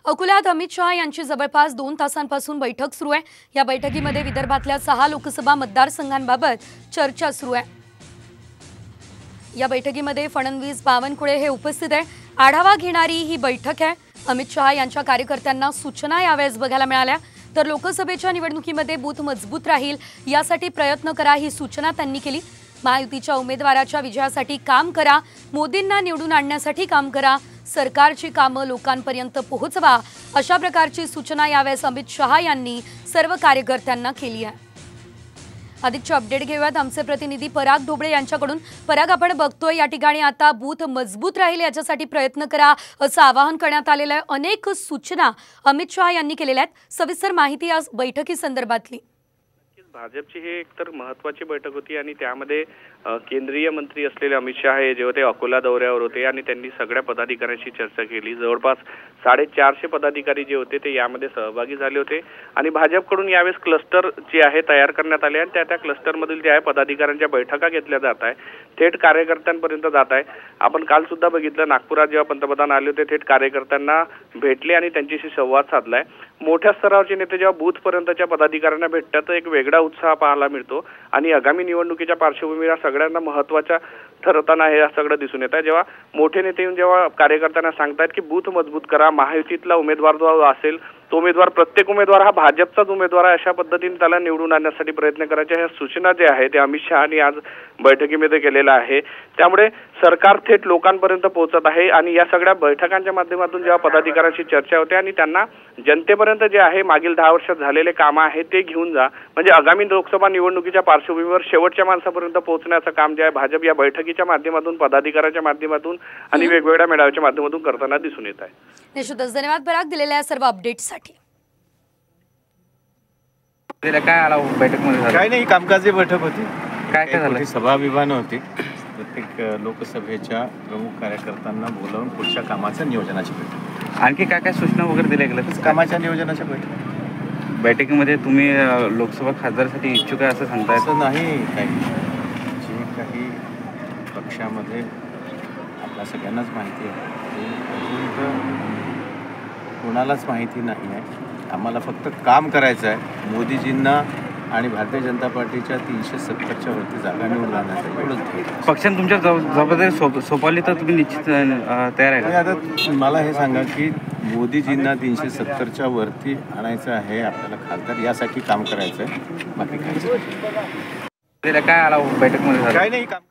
अकोल्यात अमित शहा यांची जवळपास 2 तासांपासून बैठक सुरू आहे। या बैठकीमध्ये विदर्भातल्या 6 लोकसभा मतदारसंघांबाबत चर्चा सुरू आहे। या बैठकीमध्ये फडणवीस, बावनकुळे हे उपस्थित आहे। आढावा घेणारी ही बैठक आहे। अमित शहा यांच्या कार्यकर्त्यांना सूचना यावेळेस बघायला मिळाल्या। तर लोकसभेच्या निवडणुकीमध्ये बूथ मजबूत राहील यासाठी प्रयत्न करा ही सूचना त्यांनी केली। महायुतीच्या उमेदवाराच्या विजयासाठी काम करा, मोदींना निवडून आणण्यासाठी काम करा, सरकारची कामं लोकांपर्यंत पोहोचवा, अशा प्रकारची सूचना यावेळेस अमित शहा यांनी सर्व कार्यकर्त्यांना केली आहे। अधिकचे अपडेट घेऊयात आमचे प्रतिनिधी पराग ढोबळे यांच्याकडून। पराग, आपण बघतोय या ठिकाणी आता बूथ मजबूत राहील याच्यासाठी प्रयत्न करा असं आवाहन करण्यात आलेलं आहे। अनेक सूचना अमित शहा यांनी केलेल्या आहेत। सविस्तर माहिती या बैठकीसंदर्भातली। भाजपची ही एकतर महत्त्वाची बैठक होती आणि त्यामध्ये केंद्रीय मंत्री असलेले अमित शहा हे जेव्हा ते अकोला दौऱ्यावर होते आणि त्यांनी सगळ्या पदाधिकाऱ्यांशी चर्चा केली। जवळपास 450 पदाधिकारी जे होते ते यामध्ये सहभागी झाले होते आणि भाजपकडून यावेळेस क्लस्टर जे आहे तयार करण्यात आले आणि त्या क्लस्टरमधील जे आहे पदाधिकाऱ्यांच्या बैठका घेतल्या जात आहे, थेट कार्यकर्त्यांपर्यंत जात आहे। आपण काल सुद्धा बघितलं, नागपुरात जेव्हा पंतप्रधान आले होते थेट कार्यकर्त्यांना भेटले आणि त्यांच्याशी संवाद साधलाय। मोठ्या स्तरावरचे नेते जेव्हा बूथपर्यंतच्या पदाधिकाऱ्यांना भेटतात तर एक वेगळा उत्साह पाहायला मिळतो आणि आगामी निवडणुकीच्या पार्श्वभूमीवर सगळ्यांना महत्त्वाच्या ठरताना हे सगळं दिसून येत आहे। जेव्हा मोठे नेते येऊन जेव्हा कार्यकर्त्यांना सांगतात की बूथ मजबूत करा, महायुतीतला उमेदवार जो असेल तो उमेदवार, प्रत्येक उमेदवार हा भाजपचाच उमेदवार आहे, अशा पद्धतीने त्याला निवडून आणण्यासाठी प्रयत्न करायच्या ह्या सूचना जे आहे ते अमित शहानी आज बैठकीमध्ये केलेला आहे। त्यामुळे सरकार थेट लोकांपर्यंत पोहोचत आहे आणि या सगळ्या बैठकांच्या माध्यमातून जेव्हा पदाधिकाऱ्यांशी चर्चा होते आणि त्यांना जनतेपर्यंत जे आहे मागील 10 वर्षात झालेले कामं आहे ते घेऊन जा, म्हणजे आगामी लोकसभा निवडणुकीच्या पार्श्वभूमीवर शेवटच्या माणसापर्यंत पोहोचण्याचं काम जे आहे भाजप या बैठकीच्या माध्यमातून, पदाधिकाऱ्यांच्या माध्यमातून आणि वेगवेगळ्या मेळाव्याच्या माध्यमातून करताना दिसून येत आहे। निश्चितच धन्यवाद पराग दिलेल्या सर्व अपडेट्ससाठी। काय आला बैठकमध्ये? काय नाही, कामकाजी बैठक होती। काय झालं? सभा विभाग होती। प्रत्येक लोकसभेच्या प्रमुख कार्यकर्त्यांना बोलावून पुढच्या कामाच्या नियोजनाची बैठक। आणखी काय काय सूचना वगैरे दिल्या गेल्या? कामाच्या नियोजनाच्या बैठक। बैठकीमध्ये तुम्ही लोकसभा खासदारसाठी इच्छुक आहे असं सांगताय? असं नाही, काही जे काही पक्षामध्ये आपल्या सगळ्यांनाच माहिती आहे ते अजून तर कोणालाच माहिती नाही आहे। आम्हाला फक्त काम करायचं आहे, मोदीजींना आणि भारतीय जनता पार्टीच्या 370च्या वरती जागा निवडून आणण्यासाठी एवढंच। पक्षाने तुमच्या जबाबदारी सोपवली तर तुम्ही निश्चित तयार आहे का? आता मला हे सांगा की मोदीजींना 370च्या वरती आणायचं आहे, आपल्याला खासदार यासाठी काम करायचं आहे, बाकी काही काय आला बैठकमध्ये? काय नाही, काम